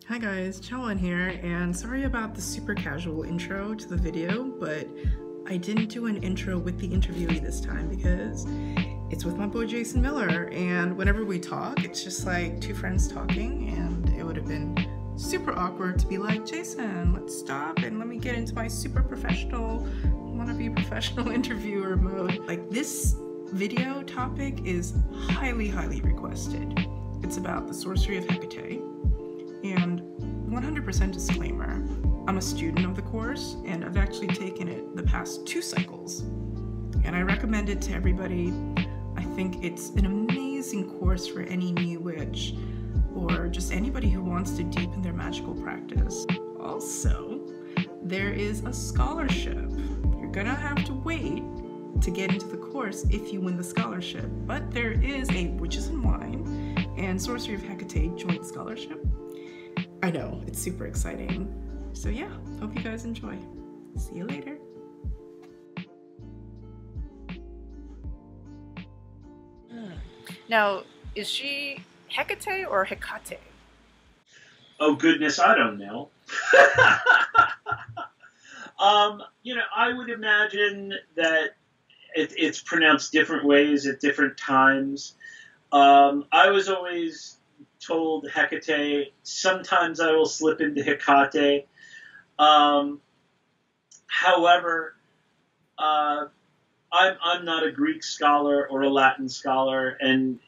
Hi guys, Chaldean here, and sorry about the super casual intro to the video, but I didn't do an intro with the interviewee this time because it's with my boy Jason Miller, and whenever we talk, it's just like two friends talking, and it would have been super awkward to be like, Jason, let's stop and let me get into my super professional, wannabe professional interviewer mode. Like, this video topic is highly requested. It's about the Sorcery of Hekate. And 100% disclaimer, I'm a student of the course and I've actually taken it the past 2 cycles. And I recommend it to everybody. I think it's an amazing course for any new witch or just anybody who wants to deepen their magical practice. Also, there is a scholarship. You're gonna have to wait to get into the course if you win the scholarship, but there is a Witches and Wine and Sorcery of Hekate joint scholarship. I know, it's super exciting. So yeah, hope you guys enjoy. See you later. Now, is she Hekate or Hekate? Oh goodness, I don't know. I would imagine that it's pronounced different ways at different times. I was always told Hekate. Sometimes I will slip into Hekate. However, I'm not a Greek scholar or a Latin scholar, and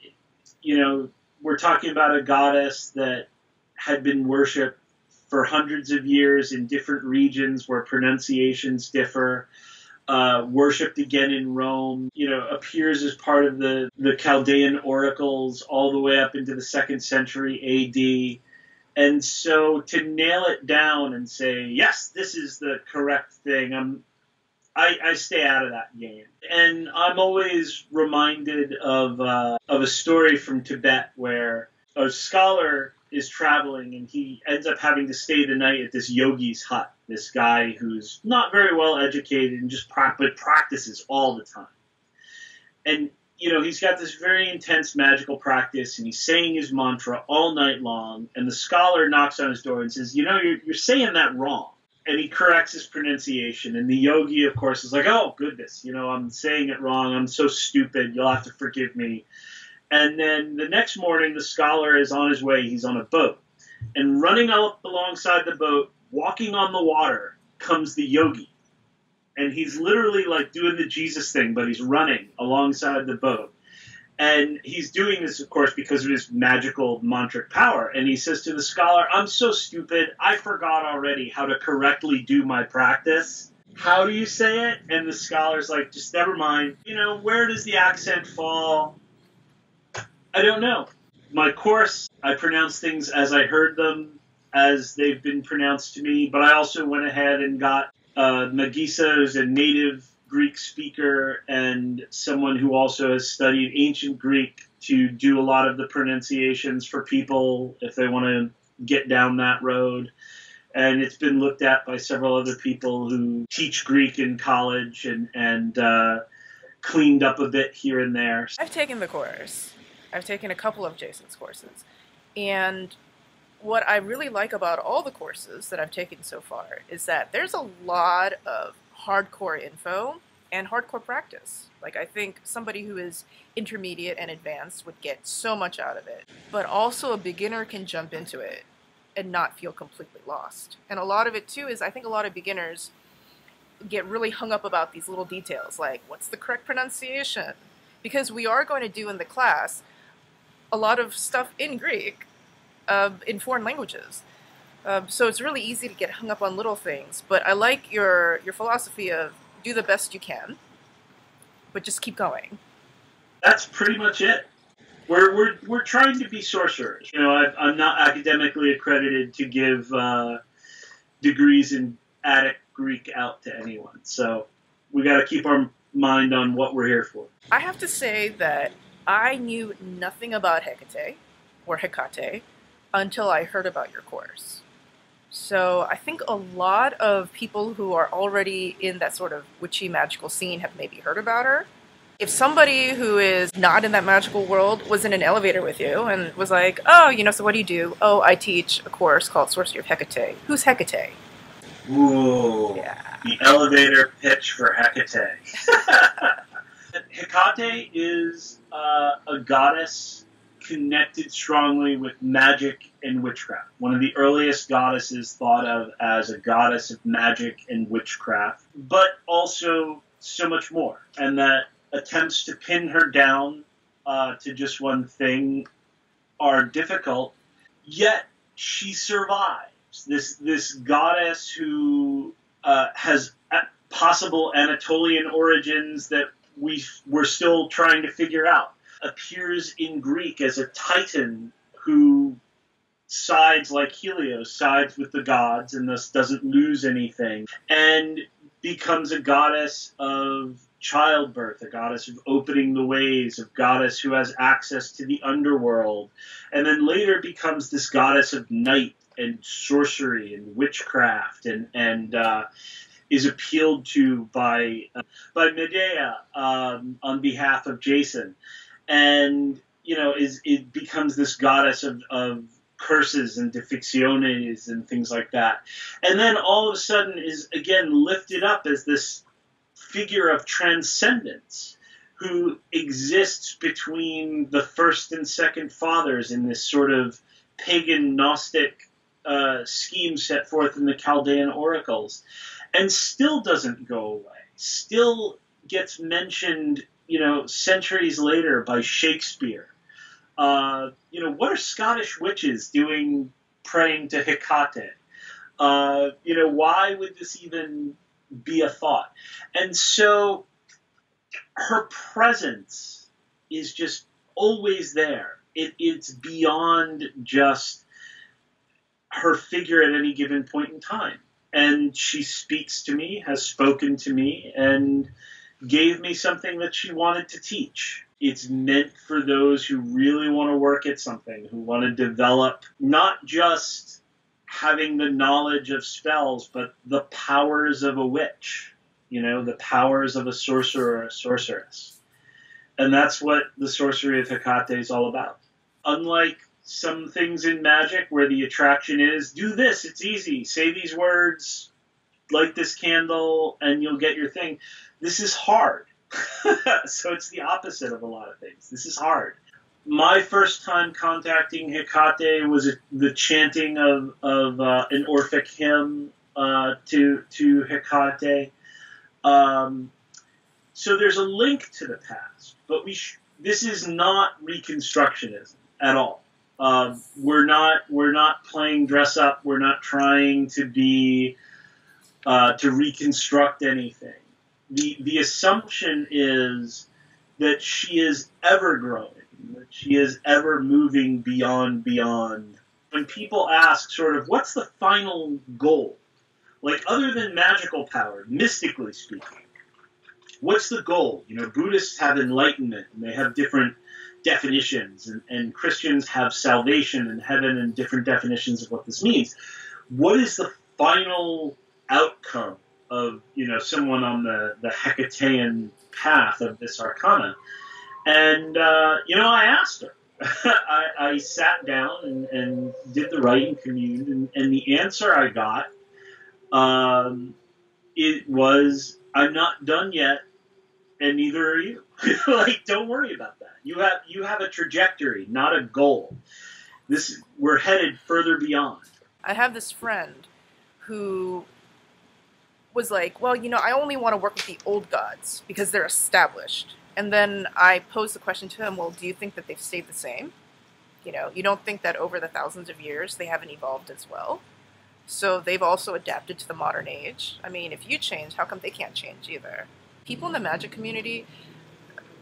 we're talking about a goddess that had been worshipped for hundreds of years in different regions where pronunciations differ. Worshipped again in Rome, appears as part of the Chaldean Oracles all the way up into the 2nd century AD. And so to nail it down and say, yes, this is the correct thing, I stay out of that game. And I'm always reminded of a story from Tibet where a scholar is traveling and he ends up having to stay the night at this yogi's hut, this guy who's not very well educated and just practices all the time. And, he's got this very intense magical practice and he's saying his mantra all night long, and the scholar knocks on his door and says, you're saying that wrong. And he corrects his pronunciation, and the yogi, of course, is like, oh, goodness, I'm saying it wrong. I'm so stupid. You'll have to forgive me. And then the next morning, the scholar is on his way. He's on a boat. And running up alongside the boat, walking on the water, comes the yogi. And he's literally like doing the Jesus thing, but he's running alongside the boat. And he's doing this, of course, because of his magical mantric power. And he says to the scholar, I'm so stupid, I forgot already how to correctly do my practice. How do you say it? And the scholar's like, just never mind. Where does the accent fall? I don't know. My course, I pronounce things as I heard them, as they've been pronounced to me, but I also went ahead and got Magisa, who's a native Greek speaker and someone who also has studied ancient Greek, to do a lot of the pronunciations for people if they want to get down that road. And it's been looked at by several other people who teach Greek in college and cleaned up a bit here and there. I've taken the course. I've taken a couple of Jason's courses. And what I really like about all the courses that I've taken so far is that there's a lot of hardcore info and hardcore practice. Like, I think somebody who is intermediate and advanced would get so much out of it. But also a beginner can jump into it and not feel completely lost. And a lot of it too is, I think a lot of beginners get really hung up about these little details, like what's the correct pronunciation? Because we are going to do in the class a lot of stuff in Greek, in foreign languages. So it's really easy to get hung up on little things. But I like your philosophy of do the best you can, but just keep going. That's pretty much it. We're trying to be sorcerers. I'm not academically accredited to give degrees in Attic Greek out to anyone. So we got to keep our mind on what we're here for. I have to say that I knew nothing about Hekate or Hekate until I heard about your course. So I think a lot of people who are already in that sort of witchy magical scene have maybe heard about her. If somebody who is not in that magical world was in an elevator with you and was like, oh, you know, so what do you do? Oh, I teach a course called Sorcery of Hekate. Who's Hekate? Ooh, Yeah. The elevator pitch for Hekate. Hekate is a goddess connected strongly with magic and witchcraft. One of the earliest goddesses thought of as a goddess of magic and witchcraft, but also so much more. And that attempts to pin her down to just one thing are difficult, yet she survives. This goddess who has possible Anatolian origins that we're still trying to figure out, appears in Greek as a titan who sides like Helios, sides with the gods, and thus doesn't lose anything, and becomes a goddess of childbirth, a goddess of opening the ways, a goddess who has access to the underworld, and then later becomes this goddess of night and sorcery and witchcraft, and is appealed to by Medea on behalf of Jason, and it becomes this goddess of curses and deficciones and things like that, and then all of a sudden is again lifted up as this figure of transcendence who exists between the first and second fathers in this sort of pagan Gnostic scheme set forth in the Chaldean Oracles, and still doesn't go away, still gets mentioned, centuries later by Shakespeare. What are Scottish witches doing praying to Hekate? Why would this even be a thought? And so her presence is just always there. It's beyond just her figure at any given point in time. And she speaks to me, has spoken to me, and gave me something that she wanted to teach. It's meant for those who really want to work at something, who want to develop not just having the knowledge of spells, but the powers of a witch, the powers of a sorcerer or a sorceress. And that's what the Sorcery of Hekate is all about. Unlike some things in magic where the attraction is, do this, it's easy, say these words, light this candle, and you'll get your thing. This is hard. So it's the opposite of a lot of things. This is hard. My first time contacting Hekate was the chanting of an Orphic hymn to Hekate. So there's a link to the past, but this is not Reconstructionism at all. We're not playing dress up. We're not trying to be to reconstruct anything. The assumption is that she is ever growing, that she is ever moving beyond. When people ask sort of what's the final goal, like other than magical power, mystically speaking, what's the goal? Buddhists have enlightenment, and they have different definitions, and Christians have salvation and heaven and different definitions of what this means. What is the final outcome of someone on the Hecatean path of this arcana? And I asked her. I sat down and did the writing commune, and the answer I got it was, I'm not done yet, and neither are you. Don't worry about that. You have a trajectory, not a goal. We're headed further beyond. I have this friend who was like, well, I only want to work with the old gods because they're established. And then I posed the question to him, well, do you think that they've stayed the same? You don't think that over the thousands of years they haven't evolved as well? So they've also adapted to the modern age. I mean, if you change, how come they can't change either? People in the magic community,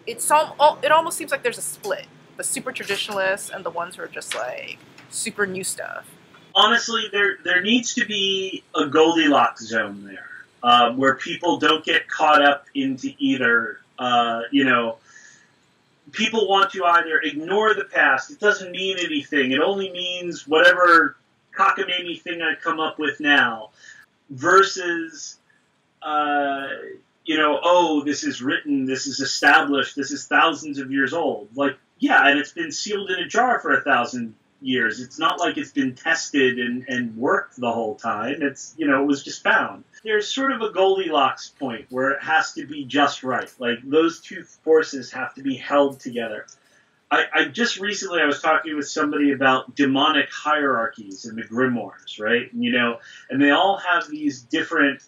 it almost seems like there's a split. The super traditionalists and the ones who are just like super new stuff. Honestly, there needs to be a Goldilocks zone there, where people don't get caught up into either. People want to either ignore the past. It doesn't mean anything. It only means whatever cockamamie thing I come up with now, versus oh, this is written, this is established, this is thousands of years old. Like, yeah, and it's been sealed in a jar for 1,000 years. It's not like it's been tested and worked the whole time. It's, it was just found. There's sort of a Goldilocks point where it has to be just right. Like, those two forces have to be held together. I just recently, I was talking with somebody about demonic hierarchies in the grimoires, right? And they all have these different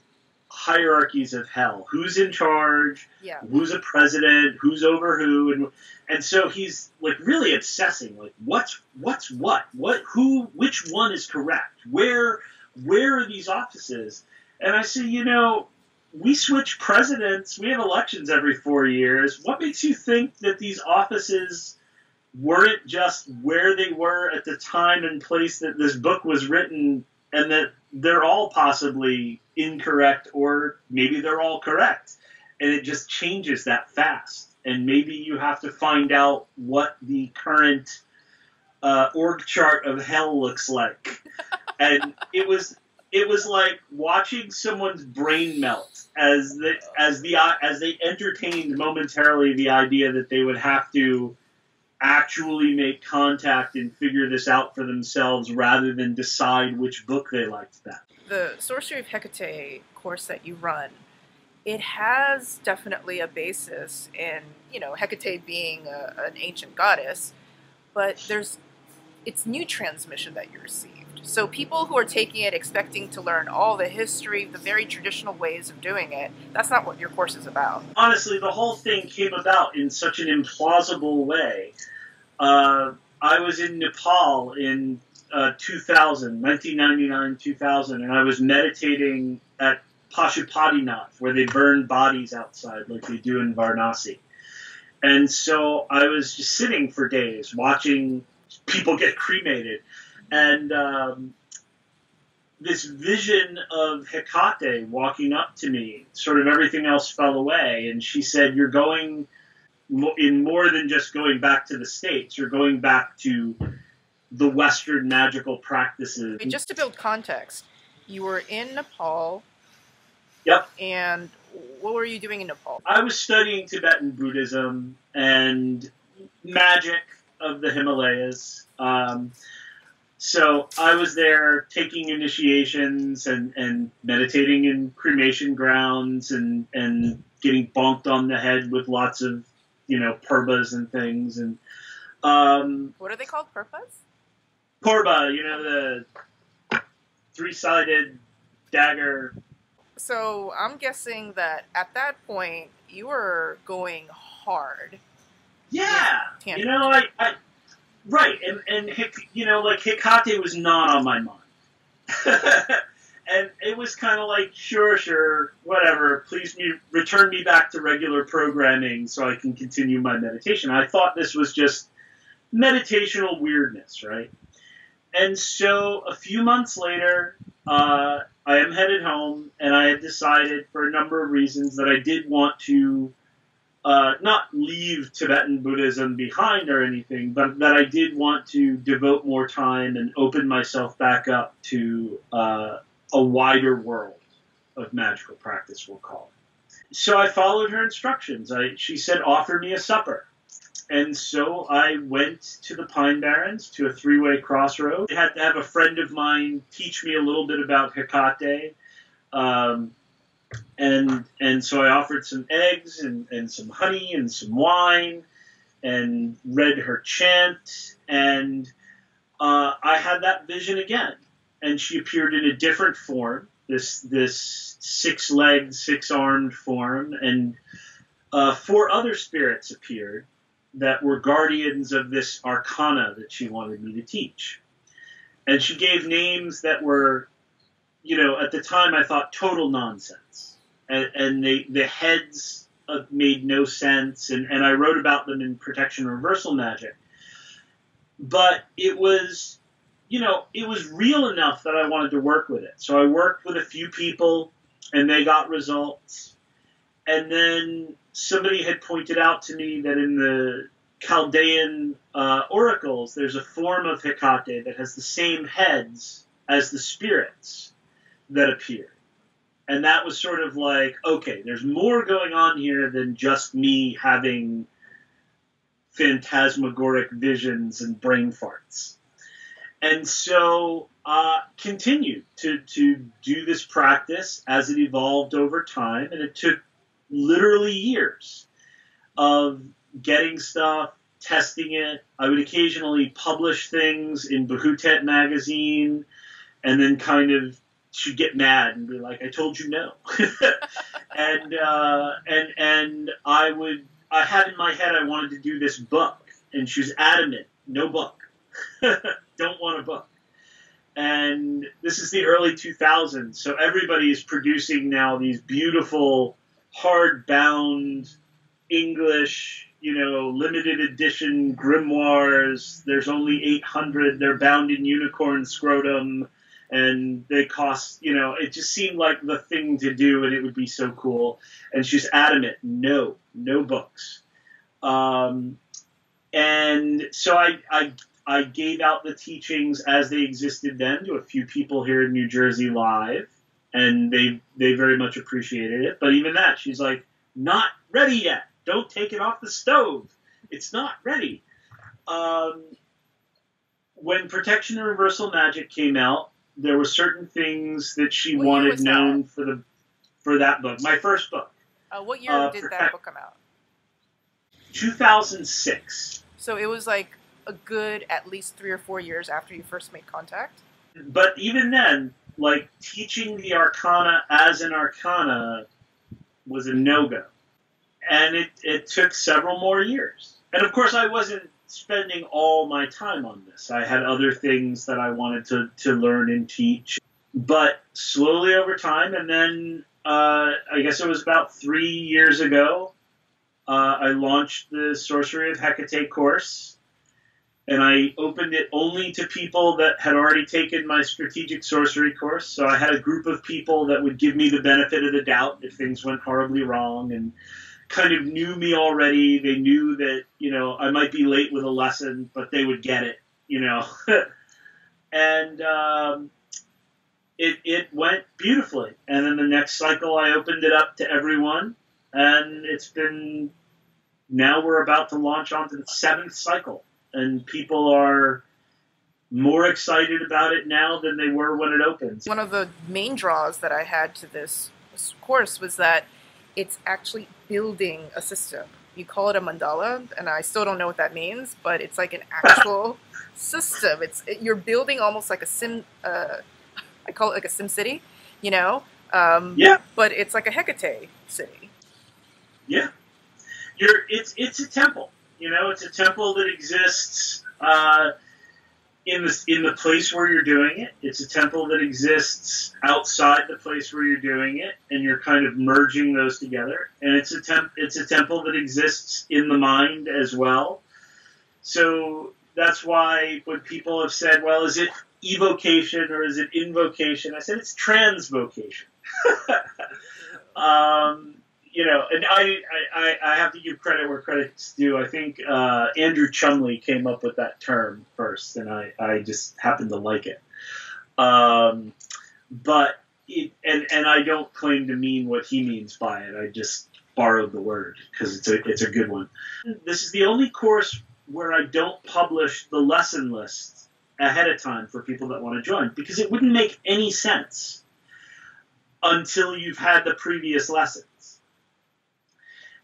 hierarchies of hell. Who's in charge? Yeah. Who's a president? Who's over who? And so he's like really obsessing, like what's what? Which one is correct? Where are these offices? And I say, we switch presidents. We have elections every 4 years. What makes you think that these offices weren't just where they were at the time and place that this book was written, and that they're all possibly incorrect, or maybe they're all correct, and it just changes that fast. And maybe you have to find out what the current org chart of hell looks like. And it was like watching someone's brain melt as they entertained momentarily the idea that they would have to actually make contact and figure this out for themselves rather than decide which book they liked best. The Sorcery of Hekate course that you run, it has definitely a basis in, Hekate being an ancient goddess, but it's new transmission that you received. So people who are taking it expecting to learn all the history, the very traditional ways of doing it, that's not what your course is about. Honestly, the whole thing came about in such an implausible way. I was in Nepal in 1999, 2000, and I was meditating at Pashupatinath, where they burn bodies outside like they do in Varanasi. And so I was just sitting for days watching people get cremated. And this vision of Hekate walking up to me, sort of everything else fell away. And she said, you're going in more than just going back to the States. You're going back to the Western magical practices. Just to build context, you were in Nepal. Yep. And what were you doing in Nepal? I was studying Tibetan Buddhism and magic of the Himalayas. So I was there taking initiations and meditating in cremation grounds and getting bonked on the head with lots of, purbas and things. And what are they called, purpas? Purba, the three-sided dagger. So I'm guessing that at that point you were going hard. Yeah, I right, and Hekate was not on my mind. And it was kind of like, sure, whatever, please return me back to regular programming so I can continue my meditation. I thought this was just meditational weirdness, right? And so a few months later, I am headed home, and I had decided for a number of reasons that I did want to not leave Tibetan Buddhism behind or anything, but that I did want to devote more time and open myself back up to a wider world of magical practice, we'll call it. So I followed her instructions. She said, offer me a supper. And so I went to the Pine Barrens, to a three-way crossroad. I had to have a friend of mine teach me a little bit about Hekate. And so I offered some eggs and some honey and some wine and read her chant. And I had that vision again. And she appeared in a different form, this six-legged, six-armed form. And 4 other spirits appeared that were guardians of this arcana that she wanted me to teach. And she gave names that were, at the time I thought total nonsense. And the heads made no sense, and I wrote about them in Protection Reversal Magic. But it was, it was real enough that I wanted to work with it. So I worked with a few people, and they got results. And then somebody had pointed out to me that in the Chaldean Oracles, there's a form of Hekate that has the same heads as the spirits that appear. And that was sort of like, okay, there's more going on here than just me having phantasmagoric visions and brain farts. And so continued to do this practice as it evolved over time. And it took literally years of getting stuff, testing it. I would occasionally publish things in Behutet magazine and then kind of she'd get mad and be like, I told you no. and I had in my head I wanted to do this book. And she was adamant, no book. Don't want a book. And this is the early 2000s, so everybody is producing now these beautiful, hardbound, English, limited edition grimoires. There's only 800. They're bound in unicorn scrotum, and they cost, it just seemed like the thing to do, and it would be so cool. And she's adamant, no books. And so I gave out the teachings as they existed then to a few people here in New Jersey live, and they very much appreciated it. But even that, she's like, not ready yet. Don't take it off the stove. It's not ready. When Protection and Reversal Magic came out, there were certain things that she wanted known for that book. My first book. What year did that book come out? 2006. So it was like a good at least 3 or 4 years after you first made contact? But even then, like, teaching the Arcana as an Arcana was a no-go. And it took several more years. And of course I wasn't spending all my time on this. I had other things that I wanted to learn and teach. But slowly over time, and then I guess it was about 3 years ago, I launched the Sorcery of Hekate course, and I opened it only to people that had already taken my Strategic Sorcery course. So I had a group of people that would give me the benefit of the doubt if things went horribly wrong, and kind of knew me already. They knew that, I might be late with a lesson, but they would get it, And it went beautifully. And then the next cycle, I opened it up to everyone, and now we're about to launch onto the 7th cycle, and people are more excited about it now than they were when it opened. One of the main draws that I had to this course was that it's actually building a system. You call it a mandala, and I still don't know what that means, but it's like an actual system. You're building almost like a sim. I call it like a sim city, Yeah. But it's like a Hekate city. Yeah. It's a temple. It's a temple that exists in the place where you're doing it. It's a temple that exists outside the place where you're doing it, and you're kind of merging those together. And it's a temple that exists in the mind as well. So that's why when people have said, well, is it evocation or is it invocation? I said it's transvocation. And I have to give credit where credit's due. I think Andrew Chumbley came up with that term first, and I just happen to like it. But I don't claim to mean what he means by it. I just borrowed the word because it's a good one. This is the only course where I don't publish the lesson list ahead of time for people that want to join, because it wouldn't make any sense until you've had the previous lessons.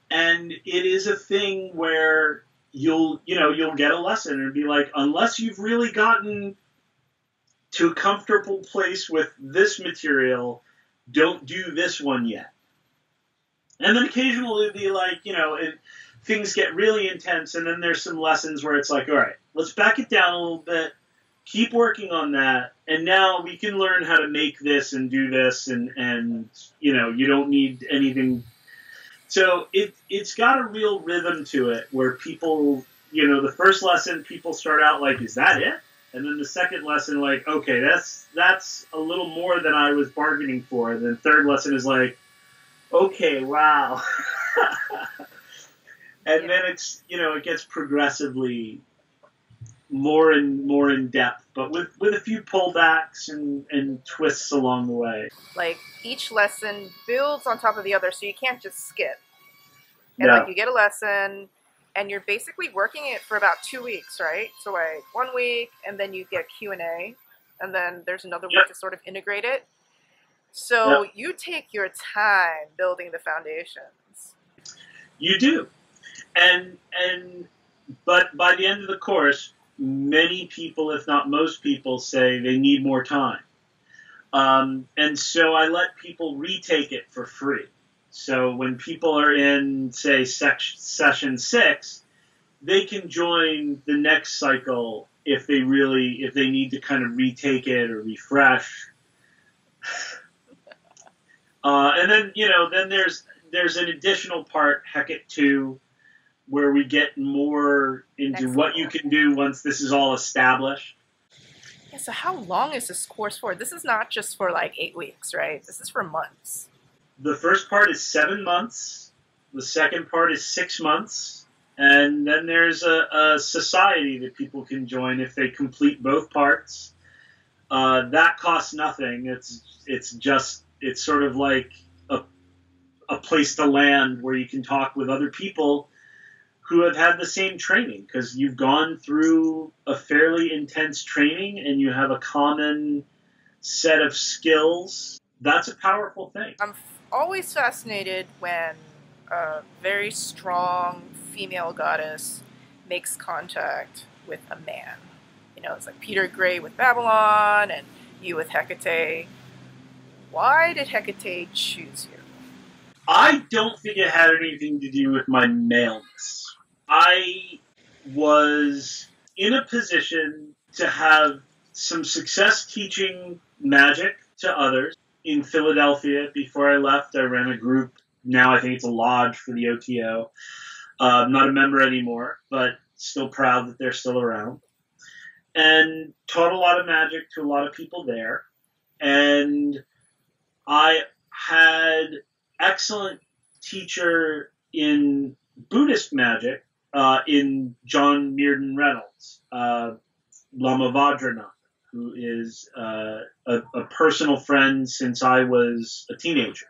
And it is a thing where you'll get a lesson and be like, unless you've really gotten to a comfortable place with this material, don't do this one yet. And then occasionally it'll be like, things get really intense, and then there's some lessons where it's like, all right, let's back it down a little bit, keep working on that, and now we can learn how to make this and do this, and you don't need anything. So it's got a real rhythm to it where people, the first lesson, people start out like, is that it? And then the second lesson, like, okay, that's a little more than I was bargaining for. And then third lesson is like, okay, wow. And then it's, it gets progressively more and more in depth, but with a few pullbacks and twists along the way. Like, each lesson builds on top of the other, so you can't just skip. And, Yeah. like, you get a lesson, and you're basically working it for about 2 weeks, right? So, like, 1 week, and then you get Q&A, and then there's another week to sort of integrate it. So you take your time building the foundations. You do. But by the end of the course, many people, if not most people, say they need more time. And so I let people retake it for free. So when people are in, say, session 6, they can join the next cycle if they need to kind of retake it or refresh. And then, then there's an additional part, Hekate 2, where we get more into what you can do once this is all established. Yeah, so how long is this course for? This is not just for like 8 weeks, right? This is for months. The first part is 7 months. The second part is 6 months. And then there's a society that people can join if they complete both parts. That costs nothing. It's sort of like a place to land where you can talk with other people who have had the same training, because you've gone through a fairly intense training and you have a common set of skills. That's a powerful thing. I'm always fascinated when a very strong female goddess makes contact with a man. It's like Peter Gray with Babylon and you with Hekate. Why did Hekate choose you? I don't think it had anything to do with my maleness. I was in a position to have some success teaching magic to others. In Philadelphia, before I left, I ran a group. Now I think it's a lodge for the OTO. I'm not a member anymore, but still proud that they're still around. And taught a lot of magic to a lot of people there. And I had excellent teacher in Buddhist magic, in John Myrdhin Reynolds, Lama Vadranath, who is a personal friend since I was a teenager.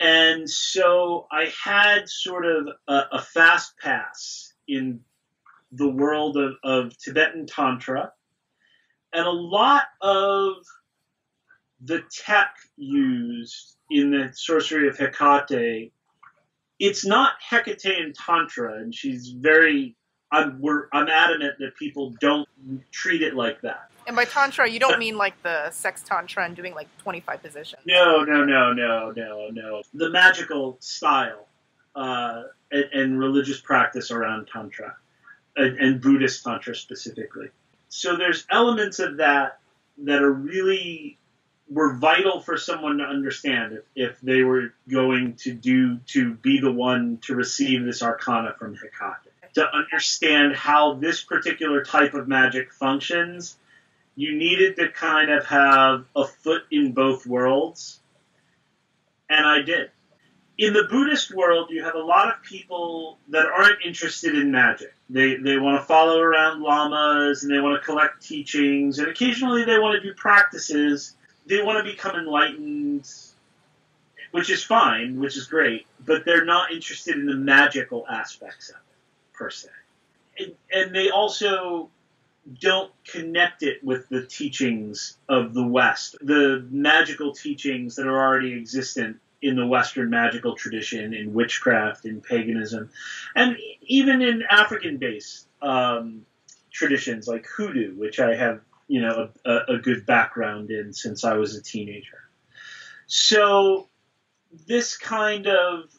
And so I had sort of a fast pass in the world of Tibetan Tantra, and a lot of the tech used in the Sorcery of Hekate, it's not Hecatean Tantra, and she's very, I'm adamant that people don't treat it like that. And by Tantra, you don't mean like the sex Tantra and doing like 25 positions. No. The magical style and religious practice around Tantra, and Buddhist Tantra specifically. So there's elements of that were vital for someone to understand if they were going to be the one to receive this arcana from Hekate. To understand how this particular type of magic functions, you needed to kind of have a foot in both worlds, and I did. In the Buddhist world, you have a lot of people that aren't interested in magic. They want to follow around lamas, and they want to collect teachings, and occasionally they want to do practices. They want to become enlightened, which is fine, which is great, but they're not interested in the magical aspects of it, per se. And they also don't connect it with the teachings of the West, the magical teachings that are already existent in the Western magical tradition, in witchcraft, in paganism, and even in African-based traditions like hoodoo, which I have a good background in since I was a teenager. So this kind of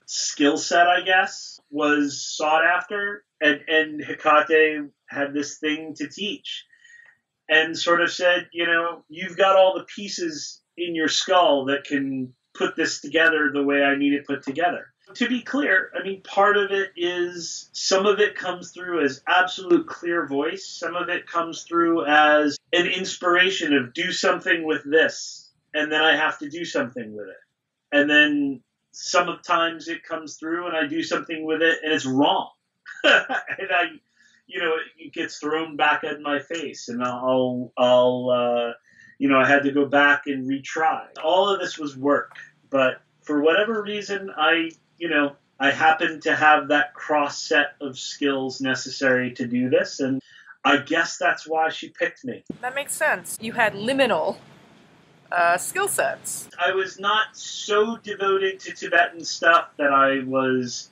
skill set, I guess, was sought after, and Hekate had this thing to teach, and sort of said, you've got all the pieces in your skull that can put this together the way I need it put together. To be clear, part of it is, some of it comes through as absolute clear voice. Some of it comes through as an inspiration of do something with this, and then I have to do something with it. And then sometimes it comes through and I do something with it and it's wrong. And it gets thrown back at my face, and I had to go back and retry. All of this was work, but for whatever reason, I happen to have that cross set of skills necessary to do this, and I guess that's why she picked me. That makes sense. You had liminal skill sets. I was not so devoted to Tibetan stuff that I was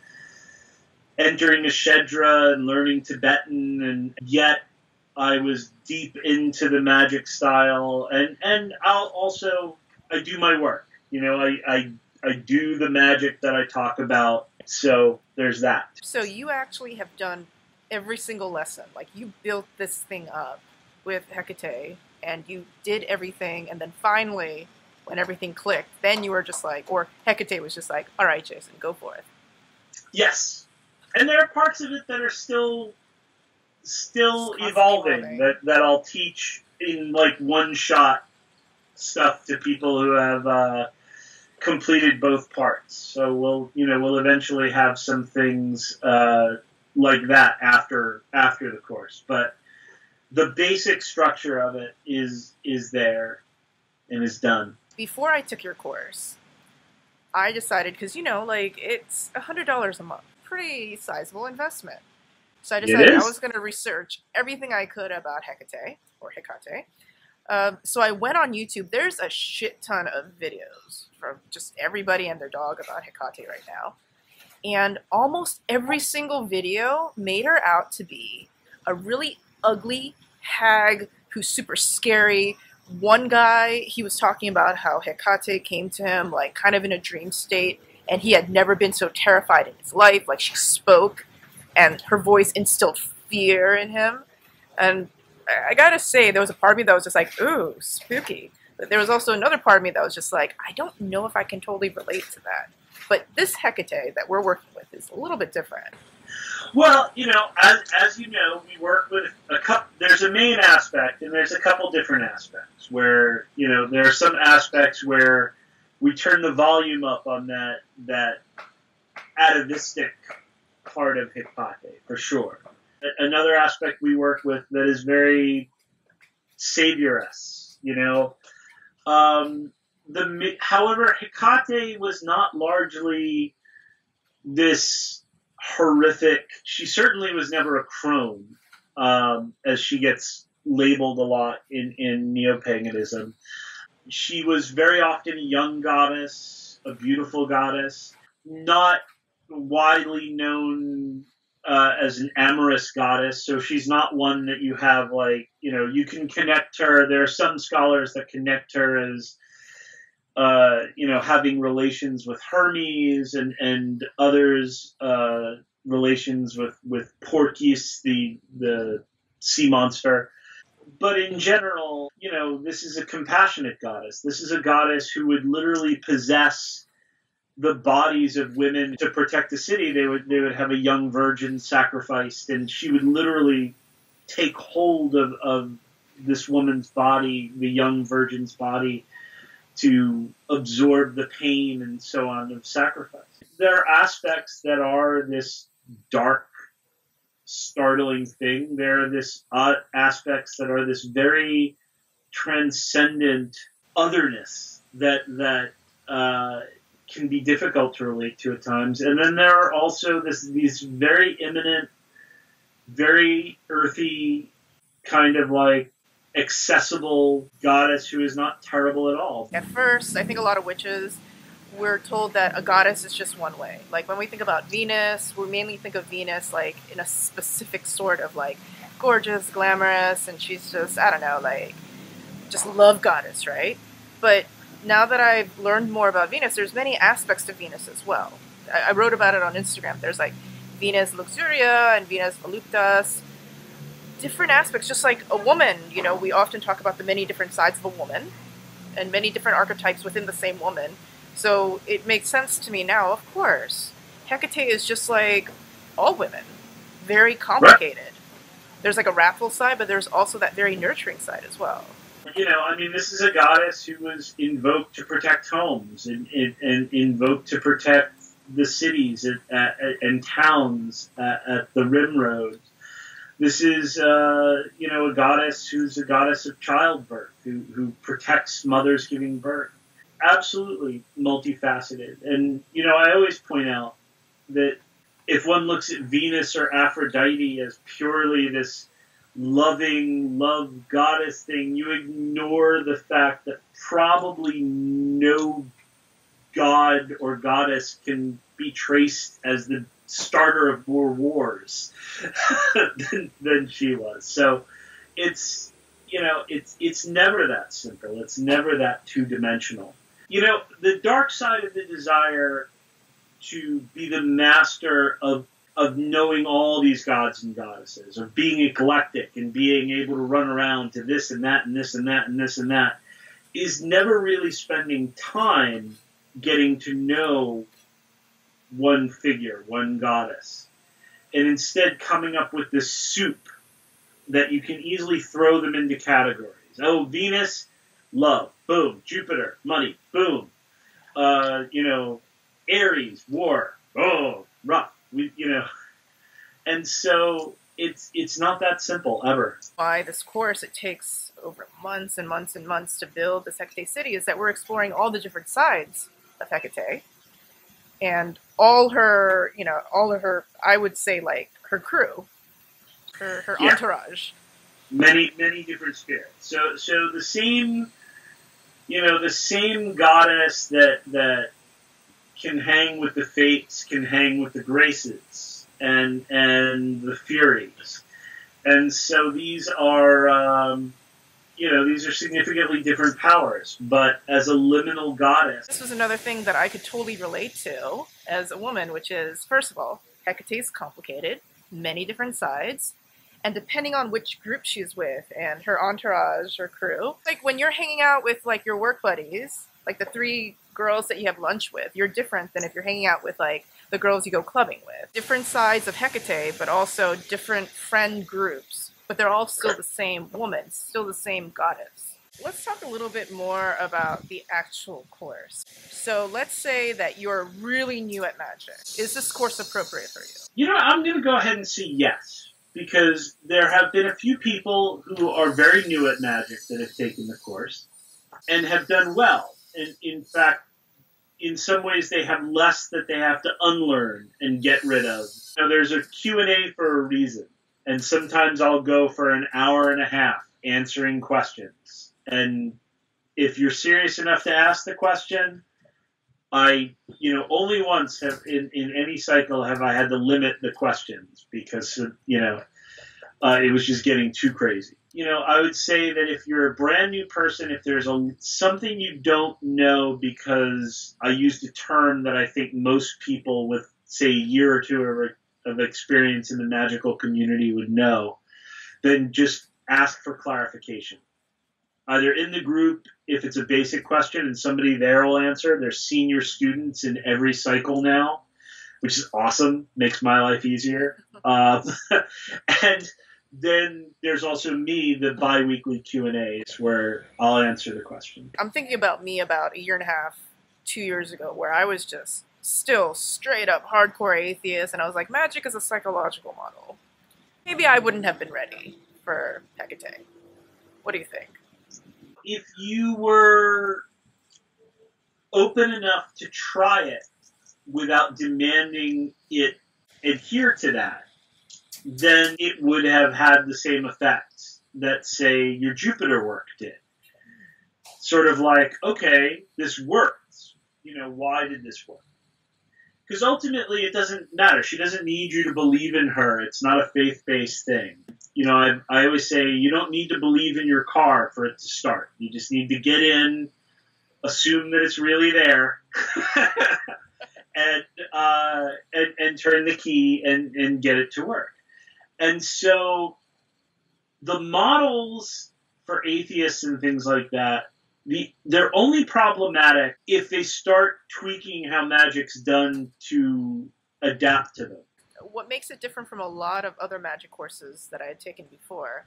entering a Shedra and learning Tibetan, and yet I was deep into the magic style, and I do my work. I do the magic that I talk about, so there's that. So you actually have done every single lesson. Like, you built this thing up with Hekate, and you did everything, and then finally, when everything clicked, then you were just like, or Hekate was just like, all right, Jason, go for it. Yes. And there are parts of it that are still evolving, that I'll teach in like one-shot stuff to people who have completed both parts. So we'll eventually have some things like that after the course. But the basic structure of it is there and is done. Before I took your course, I decided, because it's $100 a month. Pretty sizable investment. So I decided I was going to research everything I could about Hekate, or Hekate. So I went on YouTube. There's a shit ton of videos from just everybody and their dog about Hekate right now. And almost every single video made her out to be a really ugly hag who's super scary. One guy, he was talking about how Hekate came to him like kind of in a dream state, and he had never been so terrified in his life. Like, she spoke, and her voice instilled fear in him. And I gotta say, there was a part of me that was just like, ooh, spooky. But there was also another part of me that was just like, I don't know if I can totally relate to that. But this Hekate that we're working with is a little bit different. Well, as you know, we work with a couple. There's a main aspect, and there's a couple different aspects where, there are some aspects where we turn the volume up on that atavistic part of Hekate, for sure. Another aspect we work with that is very savioress, However, Hekate was not largely this horrific. She certainly was never a crone, as she gets labeled a lot in neo-paganism. She was very often a young goddess, a beautiful goddess, not widely known as an amorous goddess. So she's not one that you have you can connect her. There are some scholars that connect her as having relations with Hermes, and others relations with Phorcys, the sea monster. But in general, this is a compassionate goddess. This is a goddess who would literally possess the bodies of women to protect the city. They would have a young virgin sacrificed, and she would literally take hold of this woman's body, the young virgin's body, to absorb the pain and so on of sacrifice. There are aspects that are this dark, startling thing. There are aspects that are this very transcendent otherness that can be difficult to relate to at times. And then there are also these very imminent, very earthy, kind of like accessible goddess who is not terrible at all. At first, I think a lot of witches, we're told that a goddess is just one way. Like, when we think about Venus, we mainly think of Venus like in a specific sort of like gorgeous, glamorous, and she's just, I don't know, like just love goddess, right? But now that I've learned more about Venus, there's many aspects to Venus as well. I wrote about it on Instagram. There's like Venus Luxuria and Venus Voluptas. Different aspects, just like a woman, we often talk about the many different sides of a woman and many different archetypes within the same woman. So it makes sense to me now, of course. Hekate is just like all women, very complicated. Right. There's like a wrathful side, but there's also that very nurturing side as well. This is a goddess who was invoked to protect homes and invoked to protect the cities and towns at the rim roads. This is, you know, a goddess who's a goddess of childbirth, who protects mothers giving birth. Absolutely multifaceted. And, you know, I always point out that if one looks at Venus or Aphrodite as purely this loving, love goddess thing, you ignore the fact that probably no god or goddess can be traced as the starter of more wars than she was. So it's, you know, it's never that simple. It's never that two-dimensional. You know, the dark side of the desire to be the master of knowing all these gods and goddesses, of being eclectic and being able to run around to this and that and this and that and this and that, is never really spending time getting to know one figure, one goddess, and instead coming up with this soup that you can easily throw them into categories. Oh, Venus, love, boom. Jupiter, money, boom. You know, Aries, war, oh, rough. You know, and so it's not that simple ever. Why this course, it takes over months and months and months to build this Hekate city, is that we're exploring all the different sides of Hekate and all her, you know, all of her, I would say, like, her crew, her entourage. Many different spirits. So the same, you know, the same goddess that can hang with the Fates, can hang with the Graces, and the Furies. And so these are, you know, these are significantly different powers, but as a liminal goddess. This was another thing that I could totally relate to as a woman, which is, first of all, Hekate is complicated, many different sides, and depending on which group she's with and her entourage or crew, like when you're hanging out with like your work buddies, like the 3 girls that you have lunch with, you're different than if you're hanging out with like the girls you go clubbing with. Different sides of Hekate, but also different friend groups, but they're all still the same woman, still the same goddess. Let's talk a little bit more about the actual course. So let's say that you're really new at magic. Is this course appropriate for you? You know, I'm going to go ahead and say yes, because there have been a few people who are very new at magic that have taken the course and have done well. And in fact, in some ways, they have less that they have to unlearn and get rid of. So there's a Q&A for a reason. And sometimes I'll go for an hour and a half answering questions. And if you're serious enough to ask the question, I, you know, only once have in any cycle have I had to limit the questions because, you know, it was just getting too crazy. You know, I would say that if you're a brand new person, if there's something you don't know, because I used a term that I think most people with, say, a year or two of experience in the magical community would know, then just ask for clarification. Either in the group, if it's a basic question and somebody there will answer. There's senior students in every cycle now, which is awesome, makes my life easier. And then there's also me, the bi-weekly Q&As, where I'll answer the question. I'm thinking about me about 1.5 years, 2 years ago, where I was just still straight up hardcore atheist, and I was like, magic is a psychological model. Maybe I wouldn't have been ready for Hekate. What do you think? If you were open enough to try it without demanding it adhere to that, then it would have had the same effect that, say, your Jupiter work did. Sort of like, okay, this worked. You know, why did this work? Because ultimately it doesn't matter. She doesn't need you to believe in her. It's not a faith-based thing. You know, I always say you don't need to believe in your car for it to start. You just need to get in, assume that it's really there, and turn the key and get it to work. And so the models for atheists and things like that, they're only problematic if they start tweaking how magic's done to adapt to them. What makes it different from a lot of other magic courses that I had taken before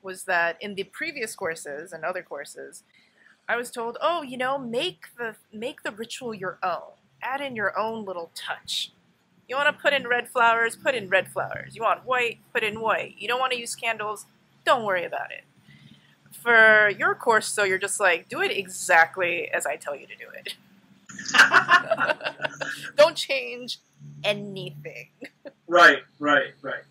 was that in the previous courses and other courses, I was told, oh, you know, make the ritual your own. Add in your own little touch. You want to put in red flowers, put in red flowers. You want white, put in white. You don't want to use candles, don't worry about it. For your course, so you're just like, do it exactly as I tell you to do it. Don't change anything. Right.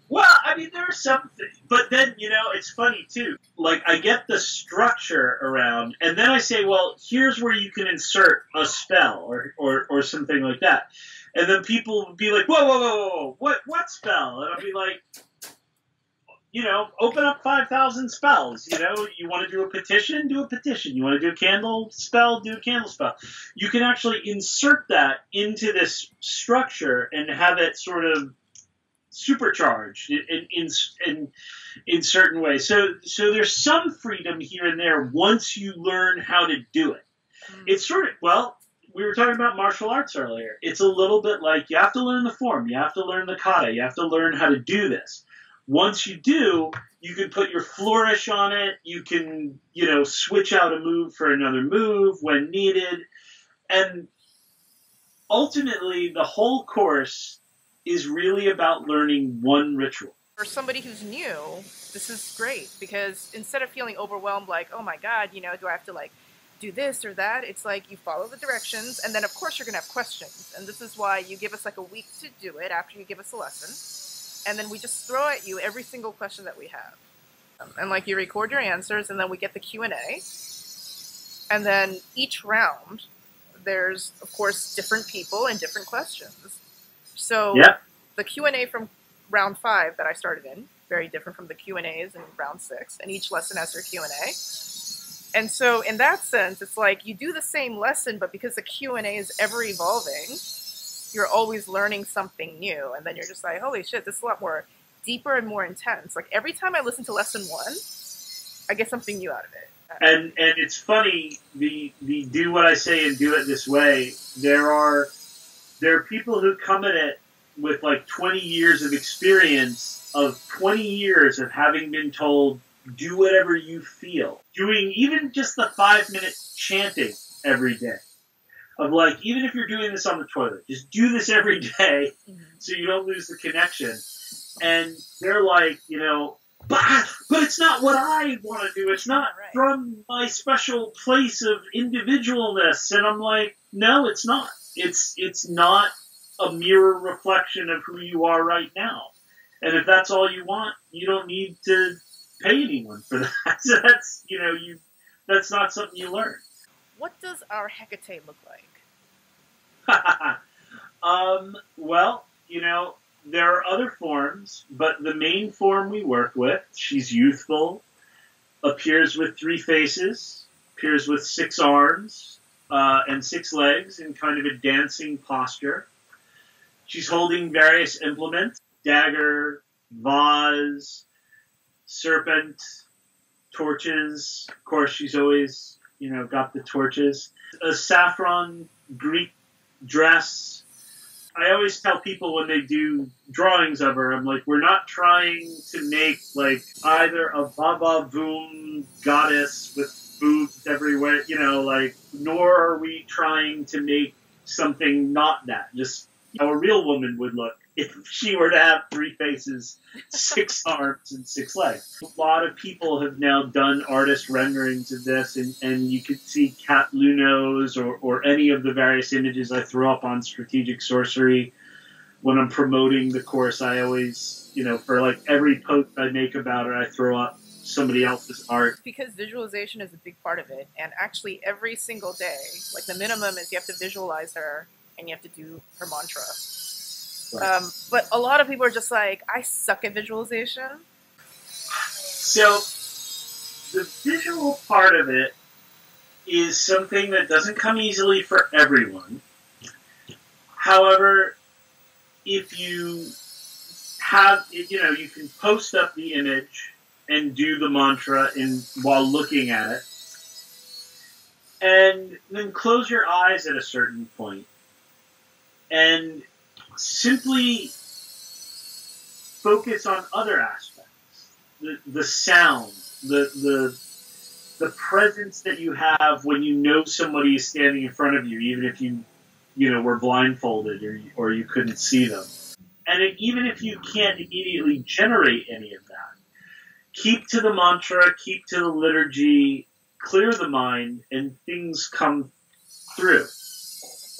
Well, I mean, there are some things, but then, you know, it's funny too. Like, I get the structure around, and then I say, well, here's where you can insert a spell or something like that. And then people will be like, whoa, what spell? And I'll be like, you know, open up 5,000 spells. You know, you want to do a petition? Do a petition. You want to do a candle spell? Do a candle spell. You can actually insert that into this structure and have it sort of supercharged in certain ways. So there's some freedom here and there once you learn how to do it. It's sort of, well, we were talking about martial arts earlier. It's a little bit like you have to learn the form. You have to learn the kata. You have to learn how to do this. Once you do, you can put your flourish on it. You can, you know, switch out a move for another move when needed. And ultimately, the whole course is really about learning one ritual. For somebody who's new, this is great because instead of feeling overwhelmed like, oh my God, you know, do I have to like do this or that? It's like you follow the directions, and then of course you're going to have questions. And this is why you give us like a week to do it after you give us a lesson. And then we just throw at you every single question that we have. And like you record your answers, and then we get the Q&A. And then each round, there's, of course, different people and different questions. So the Q&A from round 5 that I started in, very different from the Q&As in round 6. And each lesson has their Q&A. And so in that sense, it's like you do the same lesson, but because the Q&A is ever evolving, you're always learning something new, and then you're just like, holy shit, this is a lot more deeper and more intense. Like every time I listen to lesson 1, I get something new out of it. And it's funny, the do what I say and do it this way. There are people who come at it with like 20 years of experience, of 20 years of having been told, do whatever you feel. Doing even just the 5-minute chanting every day. Of like, even if you're doing this on the toilet, just do this every day so you don't lose the connection. And they're like, you know, but it's not what I want to do. It's not from my special place of individualness. And I'm like, no, it's not. It's not a mirror reflection of who you are right now. And if that's all you want, you don't need to pay anyone for that. So that's, you know, that's not something you learn. What does our Hekate look like? Well, you know, there are other forms, but the main form we work with, she's youthful, appears with 3 faces, appears with 6 arms, and 6 legs in kind of a dancing posture. She's holding various implements, dagger, vase, serpent, torches. Of course, she's always, you know, got the torches. A saffron Greek dress. I always tell people when they do drawings of her, I'm like, we're not trying to make like either a Baba Boom goddess with boobs everywhere, you know, like, nor are we trying to make something not that. Just how a real woman would look if she were to have 3 faces, 6 arms, and 6 legs. A lot of people have now done artist renderings of this, and you could see Cat Lunos or any of the various images I throw up on Strategic Sorcery. When I'm promoting the course, I always, you know, for like every post I make about it, I throw up somebody else's art. Because visualization is a big part of it, and actually every single day, like the minimum is you have to visualize her, and you have to do her mantra. Right. But a lot of people are just like, I suck at visualization. So the visual part of it is something that doesn't come easily for everyone. However, if you have, you know, you can post up the image and do the mantra while looking at it. And then close your eyes at a certain point. And simply focus on other aspects, the sound, the presence that you have when you know somebody is standing in front of you, even if you know were blindfolded or you couldn't see them. And even if you can't immediately generate any of that, keep to the mantra, keep to the liturgy, clear the mind, and things come through.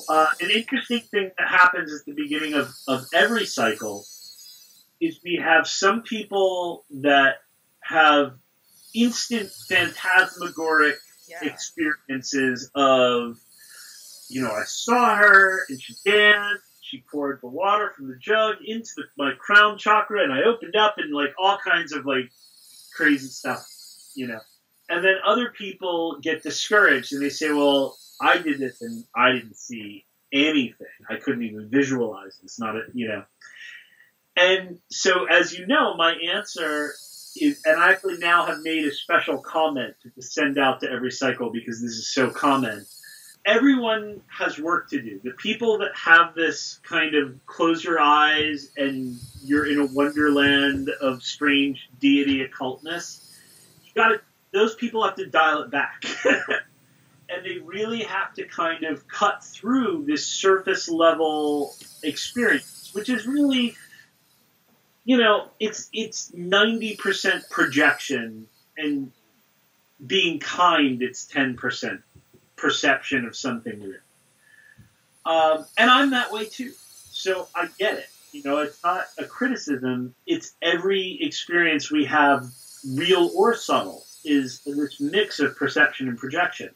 An interesting thing that happens at the beginning of every cycle is we have some people that have instant phantasmagoric experiences of, I saw her and she danced, she poured the water from the jug into my crown chakra and I opened up and like all kinds of like crazy stuff, And then other people get discouraged and they say, well, I did this and I didn't see anything. I couldn't even visualize. It's not And so, as you know, my answer is, and I actually now have made a special comment to send out to every cycle because this is so common. Everyone has work to do. The people that have this kind of close your eyes and you're in a wonderland of strange deity occultness, those people have to dial it back. And they really have to kind of cut through this surface level experience, which is really, it's 90% projection, and being kind, it's 10% perception of something real. And I'm that way too. So I get it. It's not a criticism. It's every experience we have, real or subtle, is this mix of perception and projection.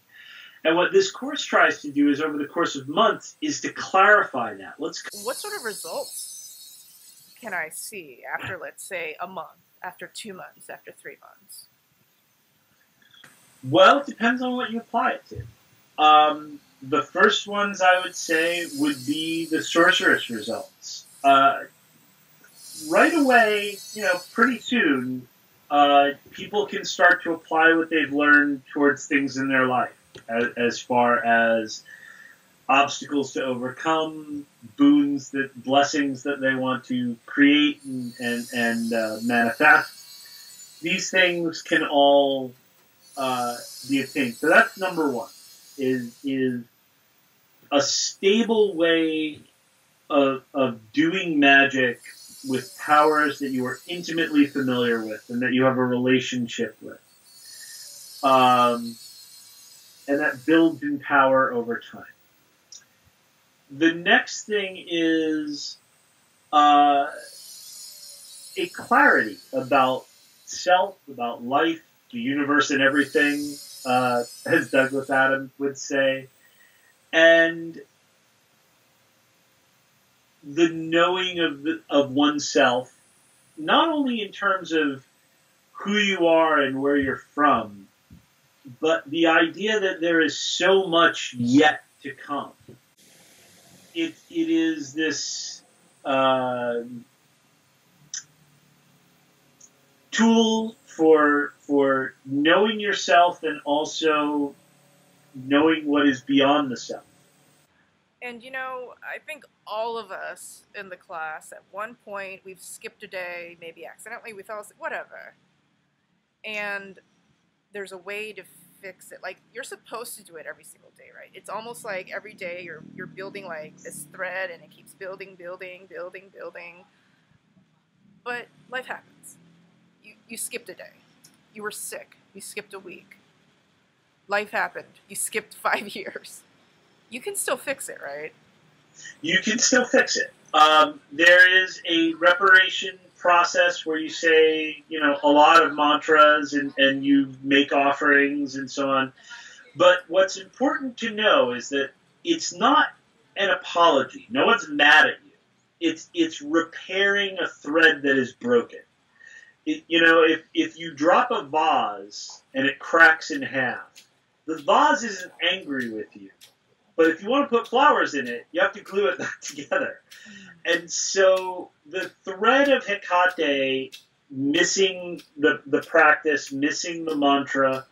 And what this course tries to do is, over the course of months, is to clarify that. What sort of results can I see after, let's say, a month, after 2 months, after 3 months? Well, it depends on what you apply it to. The first ones I would say would be the sorceress results. Right away, pretty soon, people can start to apply what they've learned towards things in their life. As far as obstacles to overcome, blessings that they want to create and manifest. These things can all be obtained. So that's number one, is a stable way of doing magic with powers that you are intimately familiar with and that you have a relationship with. And that builds in power over time. The next thing is a clarity about self, about life, the universe and everything, as Douglas Adams would say. And the knowing of oneself, not only in terms of who you are and where you're from, but the idea that there is so much yet to come. It is this tool for knowing yourself and also knowing what is beyond the self. And I think all of us in the class, at one point, we've skipped a day, maybe accidentally, we fell asleep, whatever. And there's a way to fix it. Like, you're supposed to do it every single day, right? It's almost like every day you're building like this thread and it keeps building. But life happens. You skipped a day. You were sick. You skipped a week. Life happened. You skipped 5 years. You can still fix it, right? You can still fix it. There is a reparation process where you say, a lot of mantras and you make offerings and so on. But what's important to know is that it's not an apology. No one's mad at you. It's repairing a thread that is broken. If you drop a vase and it cracks in half, the vase isn't angry with you. But if you want to put flowers in it, you have to glue it back together. And so the thread of Hekate, missing the practice, missing the mantra,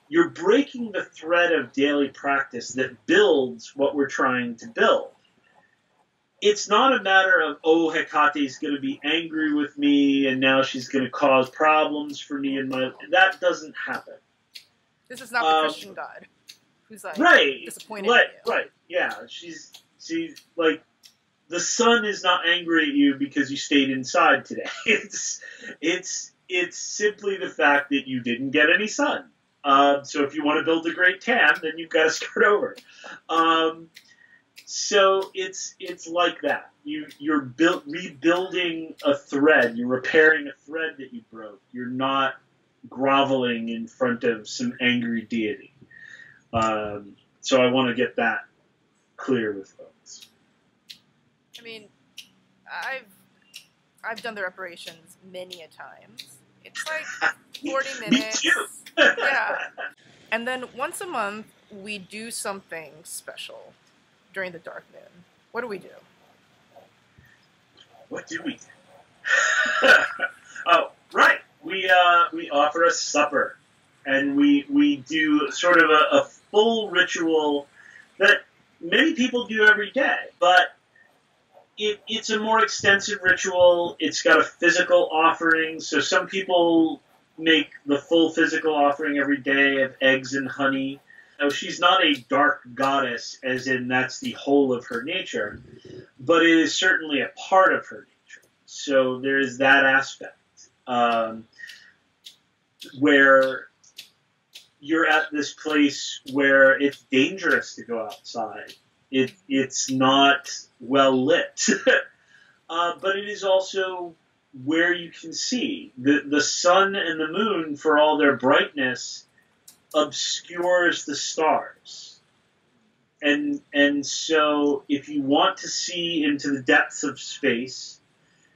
you're breaking the thread of daily practice that builds what we're trying to build. It's not a matter of, Hekate's going to be angry with me and now she's going to cause problems for me in my... That doesn't happen. This is not the Christian God who's like right, disappointed in you. Right, yeah. She's like... the sun is not angry at you because you stayed inside today. It's simply the fact that you didn't get any sun. So if you want to build a great tan, then you've got to start over. So it's like that. You're rebuilding a thread. You're repairing a thread that you broke. You're not groveling in front of some angry deity. So I want to get that clear with folks. I mean, I've done the reparations many a times. It's like 40 minutes. Me too. Yeah. And then once a month, we do something special during the Dark Moon. What do we do? What do we do? Oh, right. We offer a supper, and we do sort of a full ritual that many people do every day, but it's a more extensive ritual. It's got a physical offering, so some people make the full physical offering every day of eggs and honey. Now, she's not a dark goddess, as in that's the whole of her nature, but it is certainly a part of her nature. So there is that aspect where you're at this place where it's dangerous to go outside. It's not well lit, but it is also where you can see. The sun and the moon, for all their brightness, obscures the stars. And so if you want to see into the depths of space,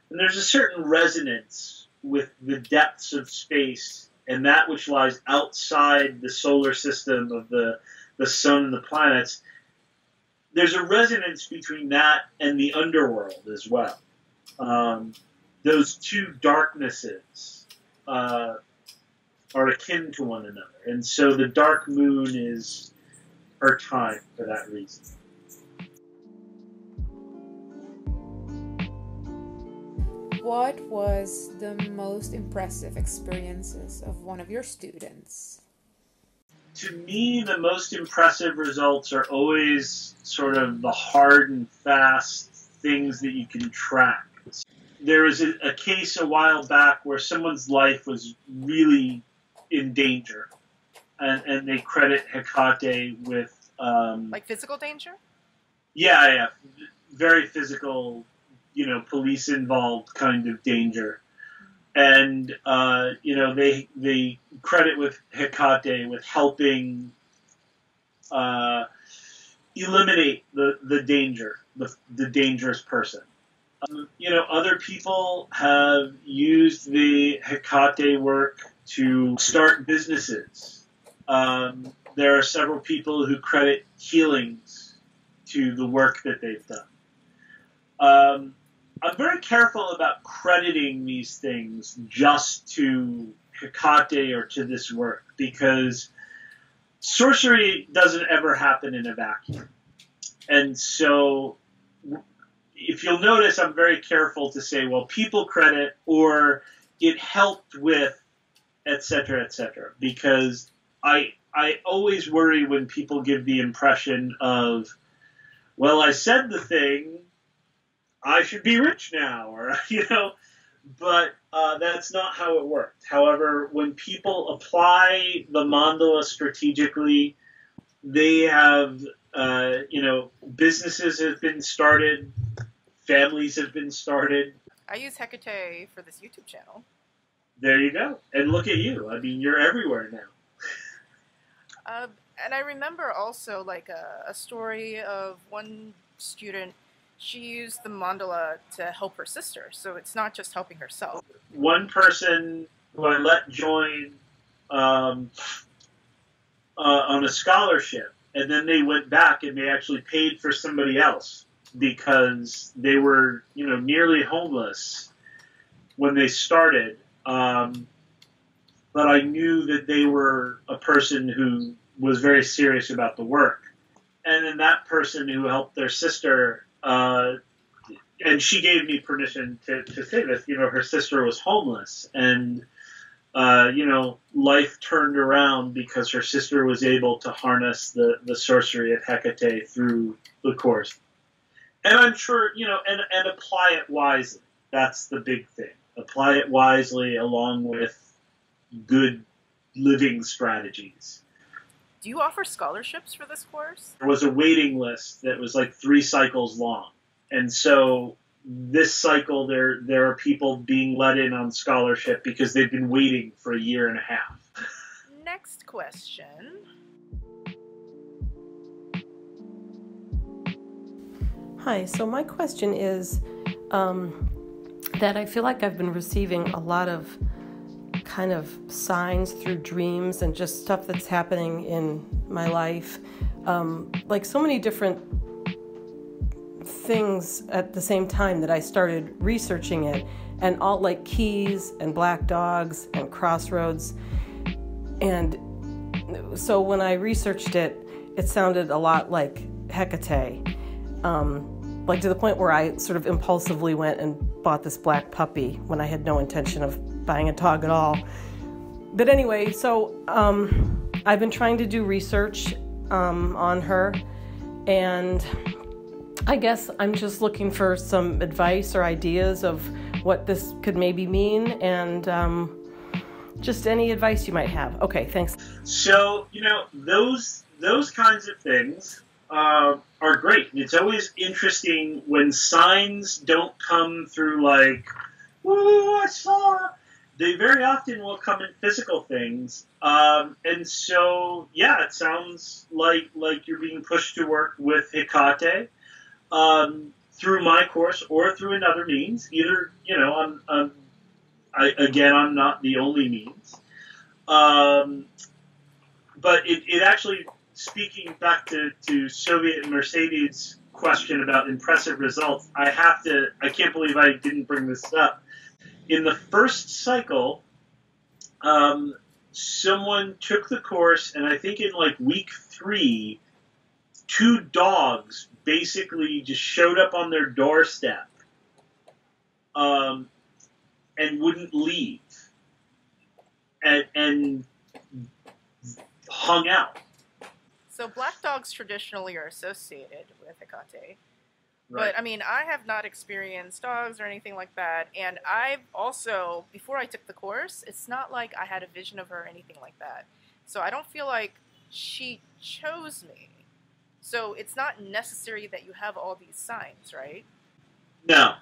and there's a certain resonance with the depths of space and that which lies outside the solar system of the sun and the planets, there's a resonance between that and the underworld as well. Those two darknesses are akin to one another. And so the dark moon is her time for that reason. What was the most impressive experiences of one of your students? To me, the most impressive results are always sort of the hard and fast things that you can track. There was a case a while back where someone's life was really in danger, and they credit Hekate with... like physical danger? Yeah, very physical, police-involved kind of danger. And, they credit with Hekate with helping eliminate the danger, the dangerous person. Other people have used the Hekate work to start businesses. There are several people who credit healings to the work that they've done. I'm very careful about crediting these things just to Hekate or to this work, because sorcery doesn't ever happen in a vacuum. And so if you'll notice, I'm very careful to say, well, people credit or it helped with, et cetera, because I always worry when people give the impression of, well, I said the thing, I should be rich now, or, but that's not how it worked. However, when people apply the mandala strategically, they have, businesses have been started, families have been started. I use Hekate for this YouTube channel. There you go. And look at you. I mean, you're everywhere now. And I remember also like a story of one student. She used the mandala to help her sister, so it's not just helping herself. One person who I let join on a scholarship, and then they went back and they actually paid for somebody else because they were, nearly homeless when they started. But I knew that they were a person who was very serious about the work. And then that person who helped their sister, and she gave me permission to say this, her sister was homeless, and, life turned around because her sister was able to harness the sorcery of Hekate through the course. And I'm sure, and apply it wisely. That's the big thing. Apply it wisely along with good living strategies. Do you offer scholarships for this course? There was a waiting list that was like 3 cycles long. And so this cycle, there are people being let in on scholarship because they've been waiting for a year and a half. Next question. Hi, so my question is that I feel like I've been receiving a lot of kind of signs through dreams and just stuff that's happening in my life, like so many different things at the same time that I started researching it, and all like keys and black dogs and crossroads. And so when I researched it, it sounded a lot like Hekate, like to the point where I sort of impulsively went and bought this black puppy when I had no intention of buying a dog at all. But anyway, so I've been trying to do research on her, and I guess I'm just looking for some advice or ideas of what this could maybe mean, and just any advice you might have. Okay, thanks. So, those kinds of things are great. It's always interesting when signs don't come through like, "Ooh, I saw." They very often will come in physical things. And so, yeah, it sounds like you're being pushed to work with Hekate. Through my course or through another means. Either, I'm not the only means. But it actually, speaking back to Soviet and Mercedes' question about impressive results, I can't believe I didn't bring this up. In the first cycle, someone took the course, and I think in like week 3, 2 dogs basically just showed up on their doorstep and wouldn't leave and hung out. So black dogs traditionally are associated with Hekate. Right. But, I mean, I have not experienced dogs or anything like that. And I've also, before I took the course, it's not like I had a vision of her or anything like that. So I don't feel like she chose me. So it's not necessary that you have all these signs, right? No.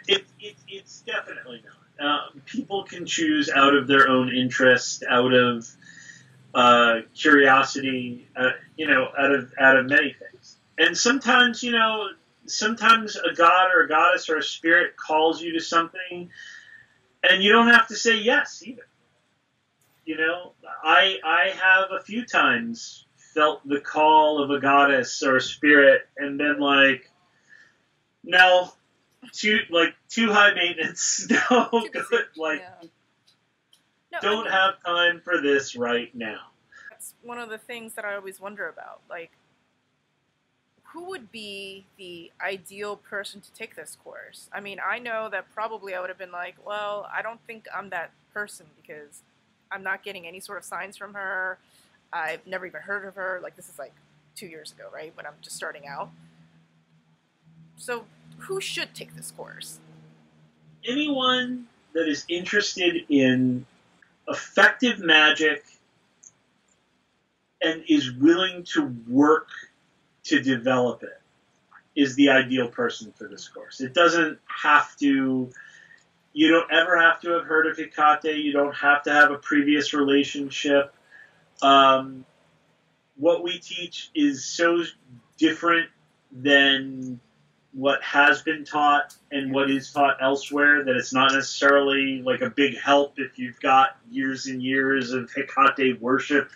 It's definitely not. People can choose out of their own interest, out of curiosity, out of many things. And sometimes, sometimes a god or a goddess or a spirit calls you to something, and you don't have to say yes either. I have a few times felt the call of a goddess or a spirit, and been like, no, too high maintenance, no good, don't have time for this right now. That's one of the things that I always wonder about, like, who would be the ideal person to take this course? I mean, I know that probably I would have been like, well, I don't think I'm that person because I'm not getting any sort of signs from her. I've never even heard of her. Like, this is like 2 years ago, right, when I'm just starting out. So who should take this course? Anyone that is interested in effective magic and is willing to work to develop it is the ideal person for this course. It doesn't have to, you don't ever have to have heard of Hekate. You don't have to have a previous relationship. What we teach is so different than what has been taught and what is taught elsewhere that it's not necessarily like a big help if you've got years and years of Hekate worship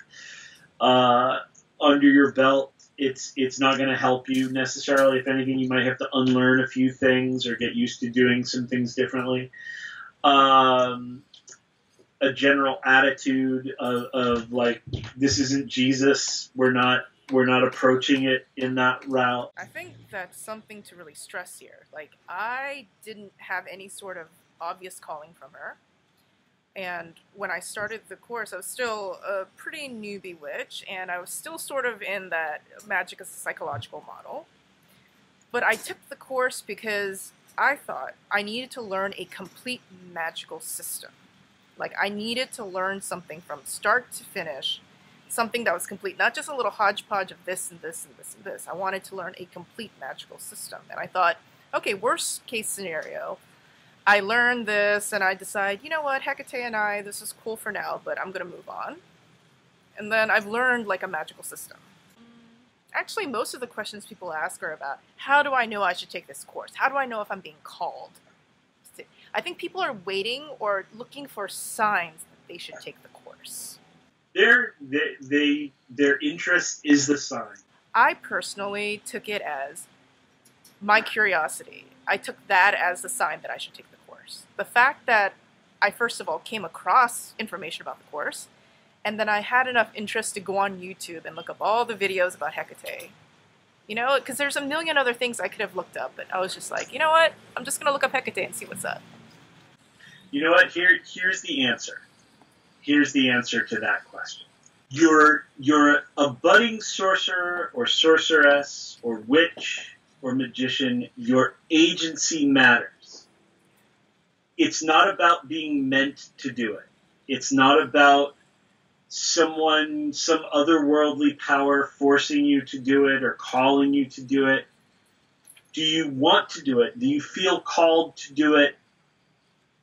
under your belt. It's not going to help you necessarily. If anything, you might have to unlearn a few things or get used to doing some things differently. A general attitude of like, this isn't Jesus. We're not approaching it in that route. I think that's something to really stress here. Like, I didn't have any sort of obvious calling from her. And when I started the course, I was still a pretty newbie witch, and I was still sort of in that magic as a psychological model. But I took the course because I thought I needed to learn a complete magical system. Like, I needed to learn something from start to finish, something that was complete, not just a little hodgepodge of this and this and this and this. I wanted to learn a complete magical system. And I thought, okay, worst case scenario, I learned this and I decide, you know what, Hekate and I, this is cool for now, but I'm going to move on. And then I've learned like a magical system. Actually, most of the questions people ask are about, how do I know I should take this course? How do I know if I'm being called? I think people are waiting or looking for signs that they should take the course. Their interest is the sign. I personally took it as my curiosity. I took that as the sign that I should take the course. The fact that I first of all came across information about the course, and then I had enough interest to go on YouTube and look up all the videos about Hekate. You know, because there's a million other things I could have looked up, but I was just like, you know what? I'm just going to look up Hekate and see what's up. You know what? Here's the answer. Here's the answer to that question. You're a budding sorcerer or sorceress or witch or magician. Your agency matters. It's not about being meant to do it. It's not about some otherworldly power forcing you to do it or calling you to do it. Do you want to do it? Do you feel called to do it?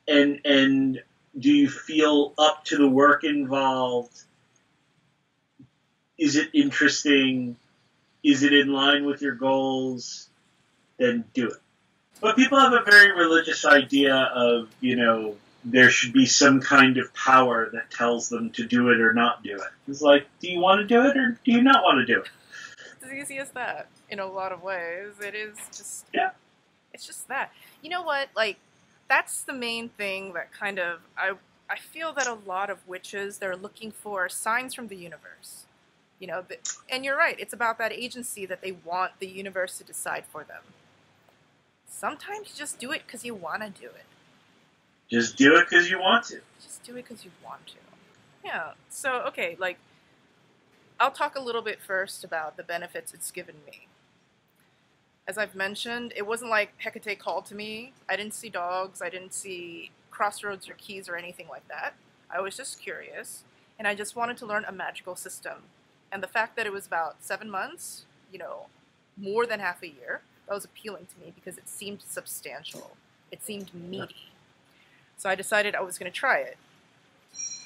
And do you feel up to the work involved? Is it interesting? Is it in line with your goals? Then do it. But people have a very religious idea of, you know, there should be some kind of power that tells them to do it or not do it. It's like, do you want to do it or do you not want to do it? It's as easy as that in a lot of ways. It is just, yeah. It's just that. You know what, like, that's the main thing that kind of, I feel that a lot of witches, they're looking for signs from the universe. You know, and you're right, it's about that agency that they want the universe to decide for them. Sometimes you just do it because you want to do it. Just do it because you want to. Just do it because you want to. Yeah, so, okay, like, I'll talk a little bit first about the benefits it's given me. As I've mentioned, it wasn't like Hekate called to me. I didn't see dogs. I didn't see crossroads or keys or anything like that. I was just curious, and I just wanted to learn a magical system. And the fact that it was about 7 months, you know, more than half a year, that was appealing to me because it seemed substantial. It seemed meaty. So I decided I was going to try it.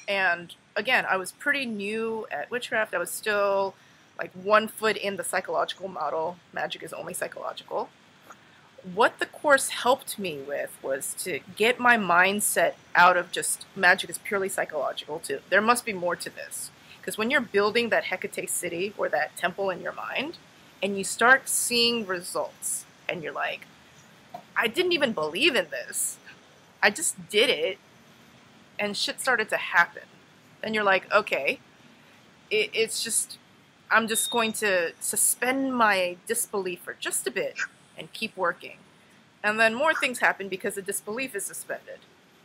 And again, I was pretty new at Witchcraft. I was still like 1 foot in the psychological model. Magic is only psychological. What the course helped me with was to get my mindset out of just magic is purely psychological to there must be more to this. Because when you're building that Hekate city or that temple in your mind, and you start seeing results, and you're like, I didn't even believe in this. I just did it, and shit started to happen. Then you're like, okay, it's just, I'm just going to suspend my disbelief for just a bit and keep working. And then more things happen because the disbelief is suspended.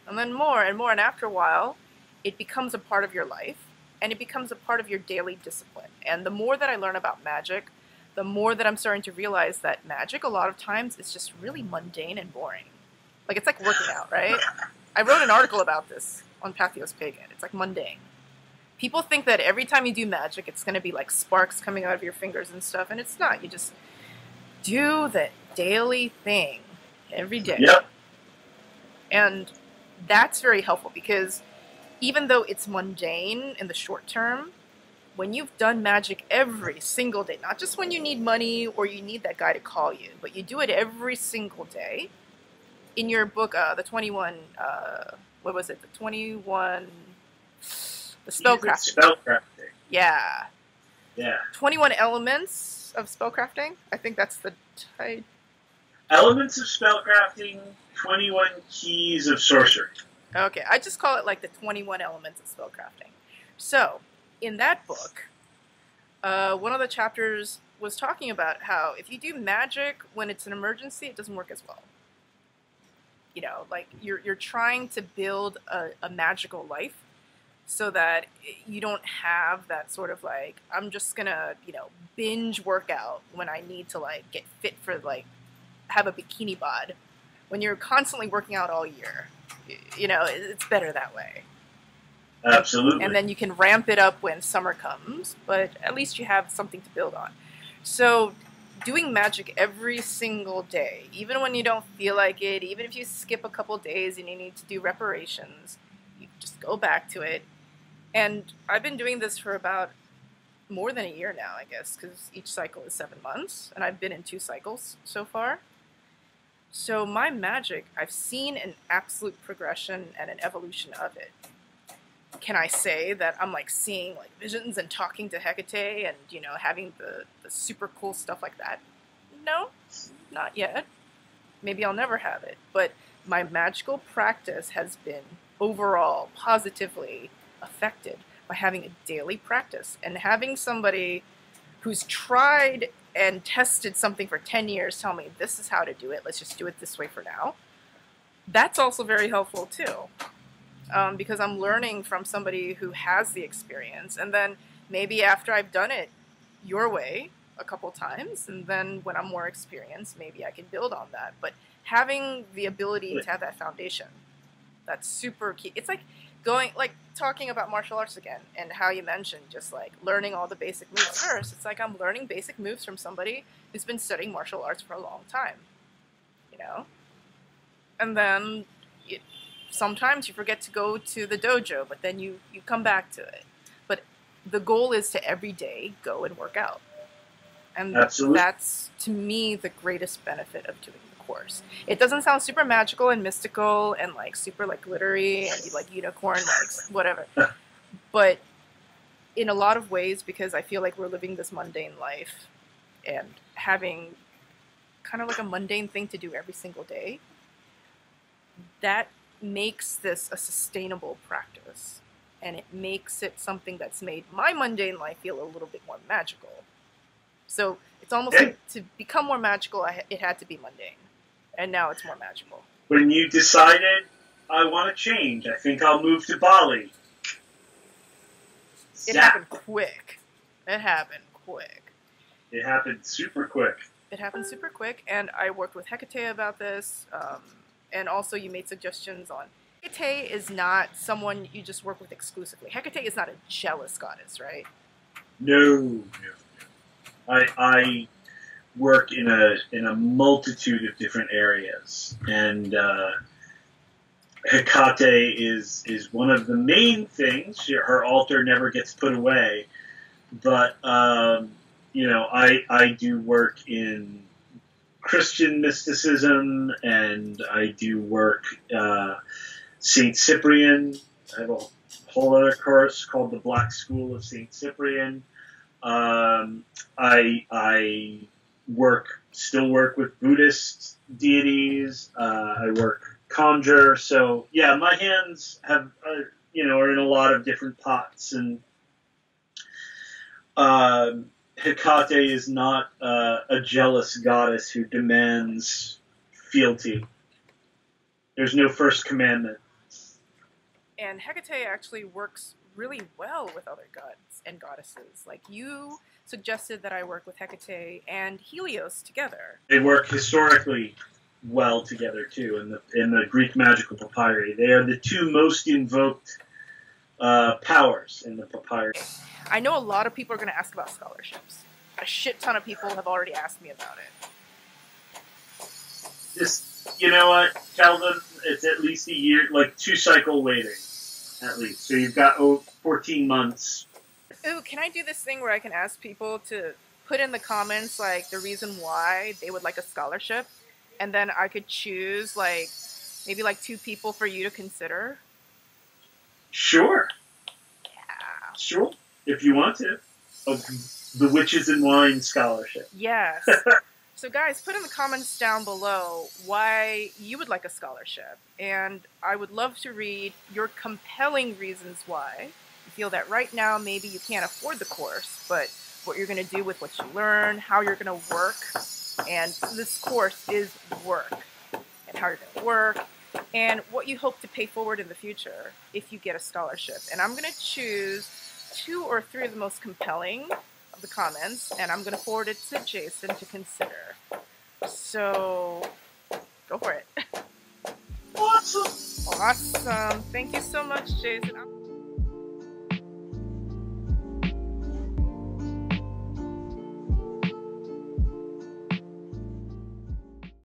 And then more and more, and after a while, it becomes a part of your life, and it becomes a part of your daily discipline. And the more that I learn about magic, the more that I'm starting to realize that magic, a lot of times, is just really mundane and boring. Like, it's like working out, right? I wrote an article about this on Patheos Pagan. It's like mundane. People think that every time you do magic, it's going to be like sparks coming out of your fingers and stuff, and it's not. You just do the daily thing every day. Yep. And that's very helpful because even though it's mundane in the short term, when you've done magic every single day, not just when you need money or you need that guy to call you, but you do it every single day, in your book, the 21, what was it? The 21, the Spellcrafting. Spellcrafting. Yeah. Yeah. 21 elements of spellcrafting. I think that's the title. Elements of spellcrafting, 21 keys of sorcery. Okay, I just call it like the 21 elements of spellcrafting. So, in that book, one of the chapters was talking about how if you do magic when it's an emergency, it doesn't work as well. You know, like you're trying to build a magical life so that you don't have that sort of like, I'm just gonna, you know, binge workout when I need to like get fit for like have a bikini bod. When you're constantly working out all year, you know, it's better that way. Absolutely. And then you can ramp it up when summer comes, but at least you have something to build on. So doing magic every single day, even when you don't feel like it, even if you skip a couple days and you need to do reparations, you just go back to it. And I've been doing this for about more than a year now, I guess, because each cycle is 7 months, and I've been in 2 cycles so far. So my magic, I've seen an absolute progression and an evolution of it. Can I say that I'm like seeing like visions and talking to Hekate and, you know, having the super cool stuff like that? No, not yet. Maybe I'll never have it. But my magical practice has been overall positively affected by having a daily practice and having somebody who's tried and tested something for 10 years tell me this is how to do it, let's just do it this way for now. That's also very helpful too. Because I'm learning from somebody who has the experience, and then maybe after I've done it your way a couple times, and then when I'm more experienced, maybe I can build on that. But having the ability to have that foundation, that's super key. It's like talking about martial arts again, and how you mentioned just like learning all the basic moves first. It's like I'm learning basic moves from somebody who's been studying martial arts for a long time, you know? And then sometimes you forget to go to the dojo, but then you come back to it. But the goal is to every day go and work out. And Absolutely. That's, to me, the greatest benefit of doing the course. It doesn't sound super magical and mystical and like super like glittery and like unicorn, like whatever. But in a lot of ways, because I feel like we're living this mundane life and having kind of like a mundane thing to do every single day, that makes this a sustainable practice, and it makes it something that's made my mundane life feel a little bit more magical. So it's almost like to become more magical, it had to be mundane, and now it's more magical. When you decided, I want to change, I think I'll move to Bali. It happened quick. It happened quick. It happened super quick. It happened super quick, and I worked with Hekate about this. And also you made suggestions on... Hekate is not someone you just work with exclusively. Hekate is not a jealous goddess, right? No. I work in a multitude of different areas, and Hekate is one of the main things. Her altar never gets put away, but you know, I do work in Christian mysticism, and I do work Saint Cyprian. I have a whole other course called the Black School of Saint Cyprian. I still work with Buddhist deities. I work conjure. So yeah, my hands have are in a lot of different pots, and Hekate is not a jealous goddess who demands fealty. There's no first commandment. And Hekate actually works really well with other gods and goddesses. Like, you suggested that I work with Hekate and Helios together. They work historically well together, too, in the Greek magical papyri. They are the two most invoked powers in the papyri. I know a lot of people are going to ask about scholarships. A shit ton of people have already asked me about it. You know what? Tell them it's at least a year, like 2 cycle waiting, at least. So you've got 14 months. Ooh, can I do this thing where I can ask people to put in the comments, like, the reason why they would like a scholarship? And then I could choose, like, maybe, like, 2 people for you to consider? Sure. Yeah. Sure. If you want to. The Witches and Wine Scholarship. Yes. So guys, put in the comments down below why you would like a scholarship. And I would love to read your compelling reasons why. You feel that right now maybe you can't afford the course, but what you're going to do with what you learn, how you're going to work. And this course is work. And how you're going to work. And what you hope to pay forward in the future if you get a scholarship. And I'm going to choose 2 or 3 of the most compelling of the comments, and I'm going to forward it to Jason to consider. So, go for it. Awesome. Awesome. Thank you so much, Jason.